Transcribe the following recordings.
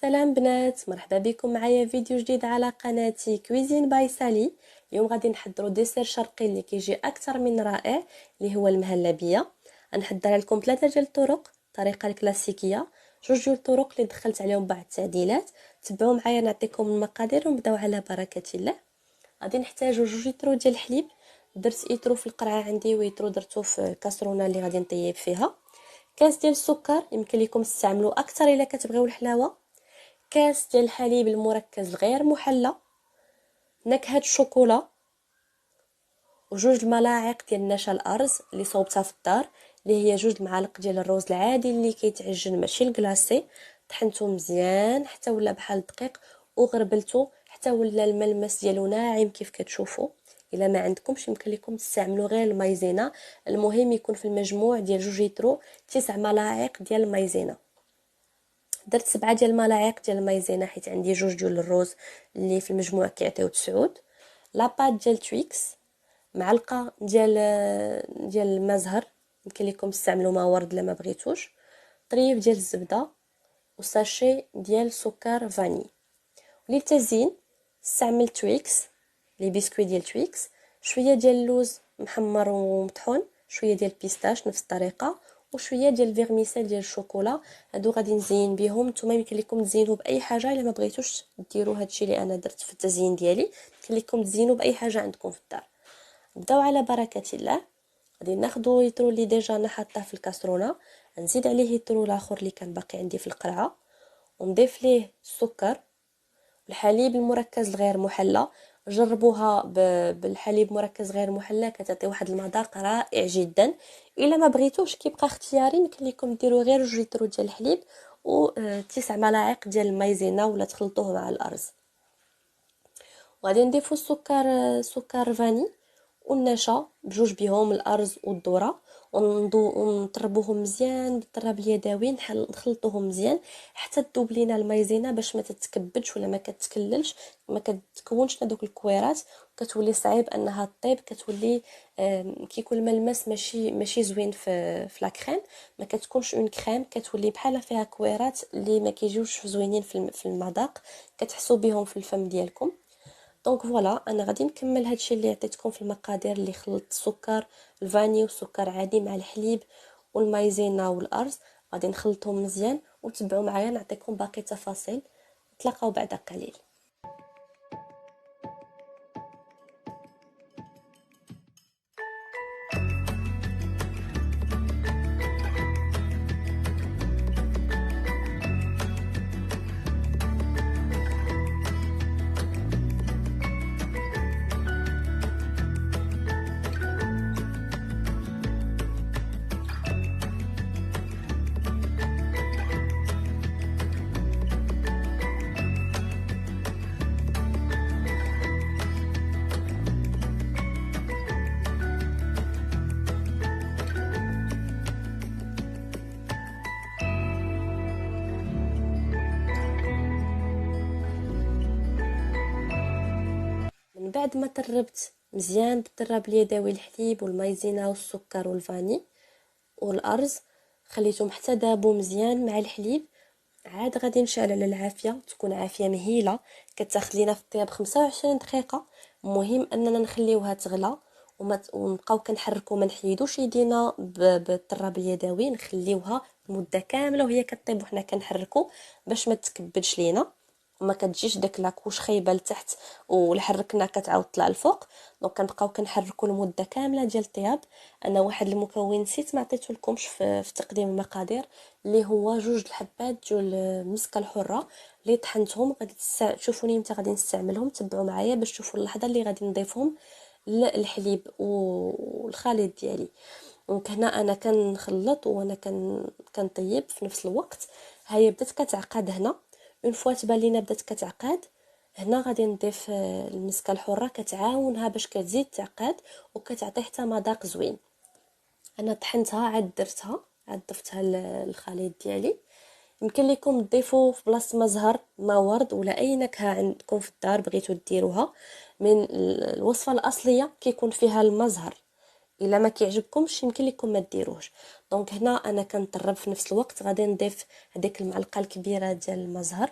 سلام بنات، مرحبا بكم معايا فيديو جديد على قناتي كويزين باي سالي. اليوم غادي نحضروا ديسير شرقي اللي كيجي اكثر من رائع، اللي هو المهلبيه. غنحضر لكم 3 ديال الطرق. الطريقه الكلاسيكيه، 2 ديال الطرق اللي دخلت عليهم بعض التعديلات. تبعوا معايا نعطيكم المقادير ونبداو على بركه الله. غادي نحتاجوا 2 لتر ديال الحليب. درت ايترو في القرعه عندي ويترو درتو في الكاسرونه اللي غادي نطيب فيها. كاس ديال السكر، يمكن لكم تستعملوا اكثر الا كتبغيو الحلاوه. كاس ديال الحليب المركز غير محلى. نكهه الشوكولا، وجوج الملاعق ديال النشا الارز اللي صوبتها في الدار، اللي هي 2 معالق ديال الروز العادي اللي كيتعجن ماشي الكلاصي. طحنته مزيان حتى ولا بحال الدقيق، وغربلته حتى ولا الملمس ديالو ناعم كيف كتشوفوا. الا ما عندكمش يمكن لكم تستعملوا غير المايزينا. المهم يكون في المجموع ديال 2 لتر 9 ملاعق ديال المايزينا. درت 7 ديال الملاعق ديال المايزينا حيت عندي 2 ديال الروز اللي في المجموع كيعطيو 9. لاباط ديال تويكس، معلقه ديال الماء زهر، يمكن لكم تستعملوا ما ورد لما بغيتوش. طريف ديال الزبده، وساشي ديال سكر فاني. وللتزيين استعملت تويكس، لي بسكوي ديال تويكس، شويه ديال اللوز محمر ومطحون، شويه ديال البيستاش نفس الطريقه، وشويه ديال الفيرميسيل ديال الشوكولا. هادو غادي نزين بهم. نتوما يمكن لكم تزينوا باي حاجه الا ما بغيتوش ديروا هادشي اللي انا درت في التزيين ديالي. يمكن لكم تزينوا باي حاجه عندكم في الدار. نبداو على بركه الله. غادي ناخذوا يترو اللي ديجا انا حاطاه في الكاسرونه، نزيد عليه يترو الاخر اللي كان باقي عندي في القرعه، ونضيف ليه السكر والحليب المركز الغير محلى. جربوها بالحليب مركز غير محلى، كتعطي واحد المذاق رائع جدا. الا ما بغيتوش كيبقى اختياري، يمكن لكم ديروا غير 2 لتر ديال الحليب و 9 ملاعق ديال المايزينا ولا تخلطوه مع الارز. وغادي نضيفوا سكر فاني والنشا بجوج بهم الارز والذره، ونطربوهم مزيان بالطراب اليدوي. نخلطوهم مزيان حتى تذوب لينا المايزينا باش ما تتكبدش ولا ما كتكللش، ما كتكونش دوك الكويرات، كتولي صعيب انها طيب. كتولي كيكون الملمس ماشي زوين في لا كريم، ما كتكونش اون كريم، كتولي بحال فيها كويرات اللي ما كيجيوش زوينين في المذاق، كتحسوا بهم في الفم ديالكم. دونك فوالا، انا غادي نكمل هادشي اللي عطيتكم في المقادير، اللي خلطت السكر الفاني والسكر عادي مع الحليب والمايزينا والارز. غادي نخلطهم مزيان وتبعوا معايا نعطيكم باقي التفاصيل. نتلاقاو بعد قليل. من بعد ما طربت مزيان بالطراب اليدوي الحليب والمايزينا والسكر والفاني والارز، خليتهم حتى دابوا مزيان مع الحليب. عاد غادي نشعل على العافيه، تكون عافيه مهيله كتاخذ لينا في الطياب 25 دقيقه. المهم اننا نخليوها تغلى ونبقاو كنحركوا، ما نحيدوش يدينا بالطراب اليدوي، نخليوها مده كامله وهي كطيب وحنا كنحركوا باش ما تكبدش لينا وما كتجيش داك لاكوش خايبه لتحت والحركنا كتعاود طلع الفوق. دونك كنبقاو كنحركوا المده كامله ديال الطياب. انا واحد المكون نسيت ما عطيته لكمش في تقديم المقادير، اللي هو 2 الحبات ديال المسكه الحره اللي طحنتهم. غادي تشوفوني متى غادي نستعملهم، تبعوا معايا باش تشوفوا اللحظه اللي غادي نضيفهم للحليب والخليط ديالي. دونك هنا انا كنخلط وانا كنطيب في نفس الوقت. هي بدات كتعقد هنا، اون فوا تبان لينا بدات كتعقد، هنا غادي نضيف المسكه الحره كتعاونها باش كتزيد تعقد وكتعطي حتى مذاق زوين. انا طحنتها عاد درتها، عاد ضفتها للخليط ديالي. يمكن لكم تضيفوا في بلاصه ما زهر ما ورد ولا اي نكهه عندكم في الدار بغيتو ديروها. من الوصفه الاصليه كيكون فيها الماء زهر، الا ما كيعجبكمش يمكن لكم ما ديروهش. دونك هنا انا كنطرب في نفس الوقت. غادي نضيف هذيك المعلقه الكبيره ديال الماء زهر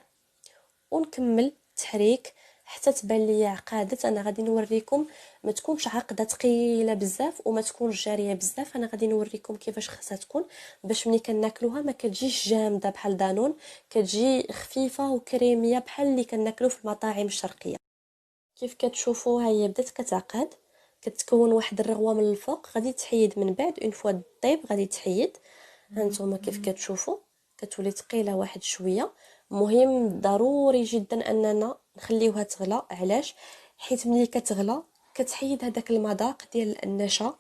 ونكمل تحريك حتى تبان ليا عقادت. انا غادي نوريكم ما تكونش عقده ثقيله بزاف وما تكونش جاريه بزاف. انا غادي نوريكم كيفاش خاصها تكون باش ملي كناكلوها ما كتجيش جامده بحال دانون، كتجي خفيفه وكريميه بحال اللي كناكلو في المطاعم الشرقيه. كيف كتشوفوا ها هي بدات كتعقد، كتكون واحد الرغوه من الفوق، غادي تحيد من بعد اون فوا طيب غادي تحيد. هانتوما كيف كتشوفوا كتولي ثقيله واحد شويه. مهم ضروري جدا اننا نخليوها تغلى. علاش؟ حيت ملي كتغلى كتحيد هذاك المذاق ديال النشا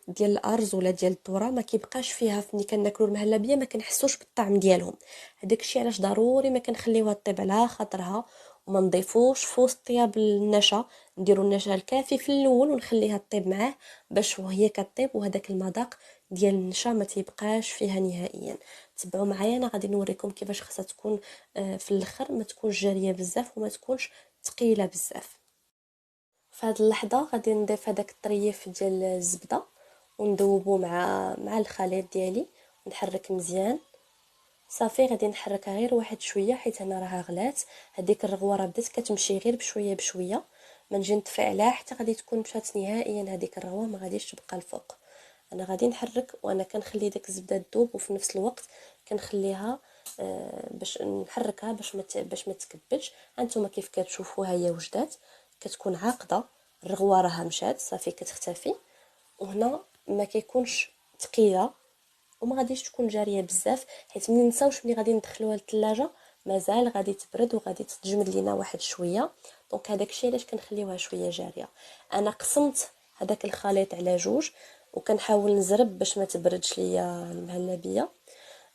ديال الارز ولا ديال الذره، ما كيبقاش فيها فني كناكلو المهلبيه ما كنحسوش بالطعم ديالهم. هذاك الشيء علاش ضروري ما كنخليوها طيب على خاطرها وما نضيفوش في وسطها بالنشا. نديرو النشا الكافي في الاول ونخليها طيب معاه باش وهي كطيب وهذاك المذاق ديال النشا ما تيبقاش فيها نهائيا. تبعوا معايا انا غادي نوريكم كيفاش خاصها تكون في الاخر، ما تكونش جاريه بزاف وما تكونش ثقيله بزاف. في هذه اللحظه غادي نضيف هذاك الطريف ديال الزبده وندوبو مع الخليط ديالي ونحرك مزيان. صافي غادي نحركها غير واحد شويه حيت هنا راها غلات. هذيك الرغوه راه بدات كتمشي غير بشويه بشويه، ما نجي نطفي عليها حتى غادي تكون مشات نهائيا هذيك الرغوه ما غاديش تبقى الفوق. انا غادي نحرك وانا كنخلي ديك الزبده تذوب وفي نفس الوقت كنخليها باش نحركها باش ما تكبلش. هانتوما كيف كتشوفوا ها هي وجدات كتكون عاقده، الرغوه راها مشات صافي كتختفي. وهنا ما كيكونش ثقيله وما غاديش تكون جاريه بزاف حيت ملي نساوش ملي غادي ندخلوها للثلاجه مازال غادي تبرد وغادي تتجمد لينا واحد شويه. دونك هذاك الشيء علاش كنخليوها شويه جاريه. انا قسمت هذاك الخليط على جوج وكنحاول نزرب باش ما تبردش ليا المهلبيه.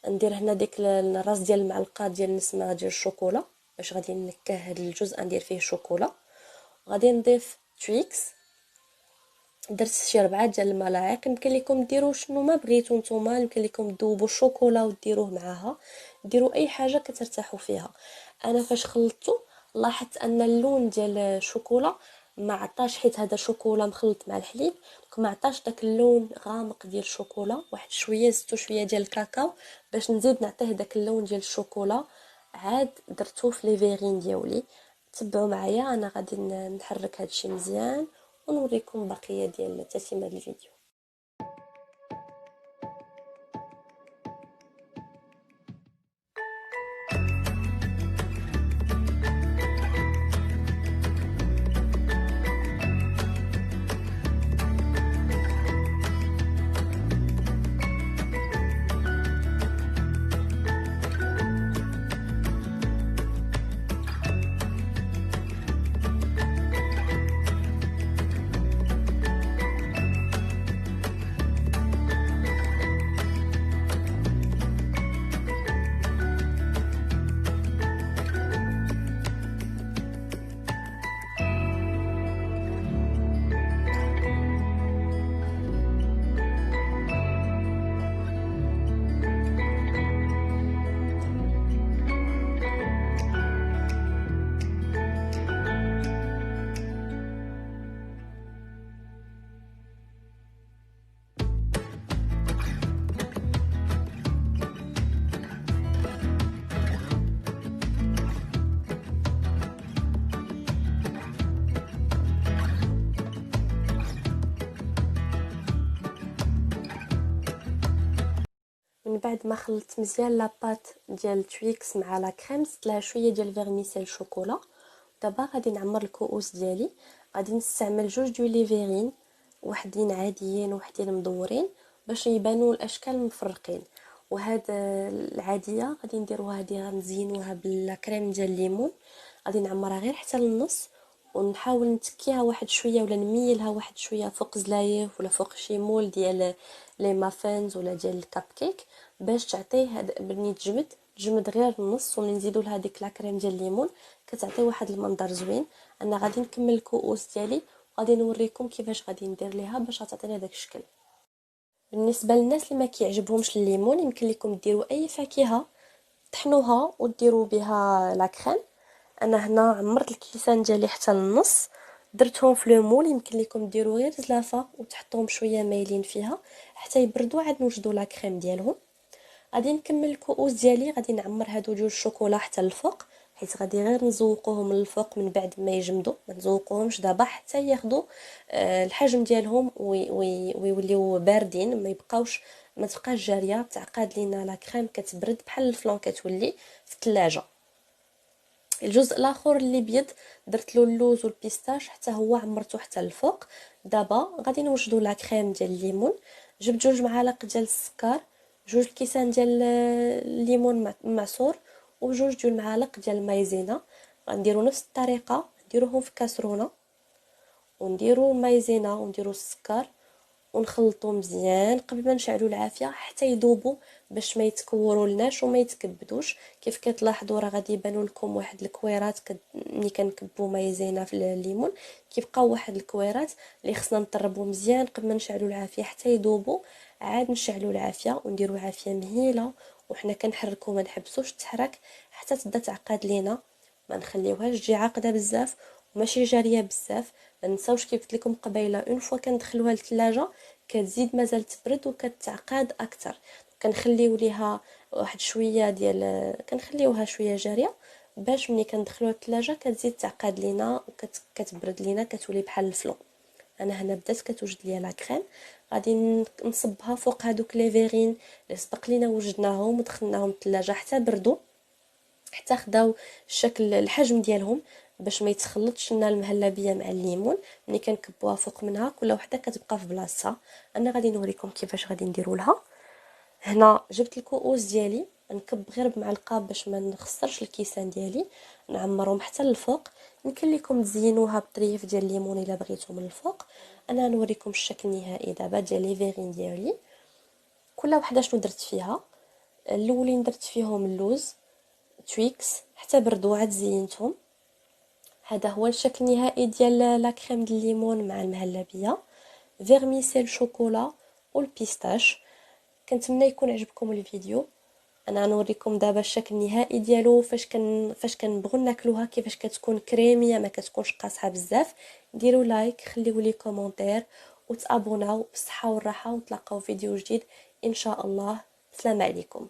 ندير هنا ديك الراس ديال المعلقه ديال نسمه ديال الشوكولا باش غادي نكه هذا الجزء ندير فيه شوكولا. غادي نضيف تويكس، درت شي 4 ديال الملاعق. يمكن لكم ديروا شنو ما بغيتو نتوما، يمكن لكم تذوبوا الشوكولا وديروه معاها، ديروا اي حاجه كترتاحوا فيها. انا فاش خلطته لاحظت ان اللون ديال الشوكولا ما عطاش حيت هذا شوكولا مخلط مع الحليب دونك ما عطاش داك اللون غامق ديال الشوكولا. واحد شويه زدتو شويه ديال الكاكاو باش نزيد نعطيه داك اللون ديال الشوكولا. عاد درتو في لي فيغين ديالي. تبعوا معايا انا غادي نحرك هادشي مزيان ونوريكم بقيه ديال تتمه الفيديو. من بعد ما خلطت مزيان لاباط ديال التويكس مع لا كريم زدت لها شويه ديال فيرميسيل شوكولا. دابا غادي نعمر الكؤوس ديالي. غادي نستعمل جوج ديال لي فيغين، وحدين عاديين وحدين مدورين باش يبانوا الاشكال مفرقين. وهاد العاديه غادي نديروها هادي غنزينوها بالكريم ديال الليمون. غادي نعمرها غير حتى للنص ونحاول نتكيها واحد شويه ولا نميلها واحد شويه فوق زلايف ولا فوق شي مول ديال لي مافينز ولا ديال الكاب كيك باش تعطيه هاد ملي تجمد غير النص ونزيدو لها ديك لا كريم ديال الليمون كتعطي واحد المنظر زوين. انا غادي نكمل الكؤوس ديالي وغادي نوريكم كيفاش غادي ندير ليها باش تعطينا داك الشكل. بالنسبه للناس اللي ما كيعجبهمش الليمون يمكن لكم ديروا اي فاكهه طحنوها وديروا بها لا كريم. انا هنا عمرت الكيسان ديالي حتى للنص درتهم في لو مول. يمكن لكم ديروا غير زلافه وتحطوهم شويه مايلين فيها حتى يبردوا عاد نوجدوا لا كريم ديالهم. غادي نكمل الكؤوس ديالي. غادي نعمر هادو جوج الشوكولا حتى الفوق حيت غادي غير نزوقوهم من الفوق من بعد ما يجمدوا، ما نزوقوهمش دابا حتى ياخذوا الحجم ديالهم ويوليو باردين، ما تبقاش جاريه تعقاد لينا لا كريم كتبرد بحال الفلون كتولي في الثلاجه. الجزء الاخر اللي بيض درت له اللوز والبيستاش حتى هو عمرته حتى الفوق. دابا غادي نوجدوا لا كريم ديال الليمون. جبت 2 معالق ديال السكر، 2 كيسان ديال الليمون معصور، و2 ديال المعالق ديال المايزينا. غنديروا نفس الطريقه، نديروهم في كاسرونه ونديروا المايزينا ونديروا السكر ونخلطوا مزيان قبل ما نشعلوا العافيه حتى يذوبوا باش ما يتكوروا لناش وما يتكبدوش. كيف كتلاحظوا راه غادي يبانوا لكم واحد الكويرات ملي كنكبوا مايزينا في الليمون، كيبقاو واحد الكويرات اللي خصنا نطربوا مزيان قبل ما نشعلوا العافيه حتى يذوبوا. عاد نشعلوا العافيه ونديروا عافيه مهيله وحنا كنحركوا، ما نحبسوش تحرك حتى تبدا تعقد لينا، ما نخليوهاش تجي عاقده بزاف وماشي جاريه بزاف. ما نساوش كيف قلت لكم قبيله اون فوا كندخلوها للثلاجه كتزيد مازال تبرد وكتعقد اكثر. كنخليو ليها واحد شويه ديال كنخليوها شويه جاريه باش ملي كندخلوها للثلاجه كتزيد تعقد لينا وكتبرد لينا كتولي بحال الفلون. انا هنا بدات كتوجد ليا لا كريم، غادي نصبها فوق هذوك لي فيغين اللي سبق لينا وجدناهم ودخلناهم الثلاجه حتى بردوا، حتى خداو الشكل الحجم ديالهم باش ما يتخلطش لنا المهلبيه مع الليمون. ملي كنكبوها فوق منها كل وحده كتبقى في بلاصتها. انا غادي نوريكم كيفاش غادي نديروا لها. هنا جبت الكؤوس ديالي، نكب غير بمعلقه باش ما نخسرش الكيسان ديالي، نعمرهم حتى الفوق. يمكن لكم تزينوها بطريف ديال الليمون الا بغيتو من الفوق. انا نوريكم الشكل النهائي دابا ديال لي فيغين ديالي. كل وحده شنو درت فيها. الاولين درت فيهم اللوز تويكس حتى بردوا عاد زينتهم. هذا هو الشكل النهائي ديال لا كريم ديال الليمون مع المهلبيه، فيرميسيل شوكولا والبيستاش. كنتمنى يكون عجبكم الفيديو. انا نوريكم دابا الشكل النهائي ديالو فاش كنبغوا ناكلوها كيفاش كتكون كريميه ما كتكونش قاصحه بزاف. ديروا لايك، خليوا لي كومونتير وتابوناو. بالصحه والراحه، ونتلاقاو فيديو جديد ان شاء الله. السلام عليكم.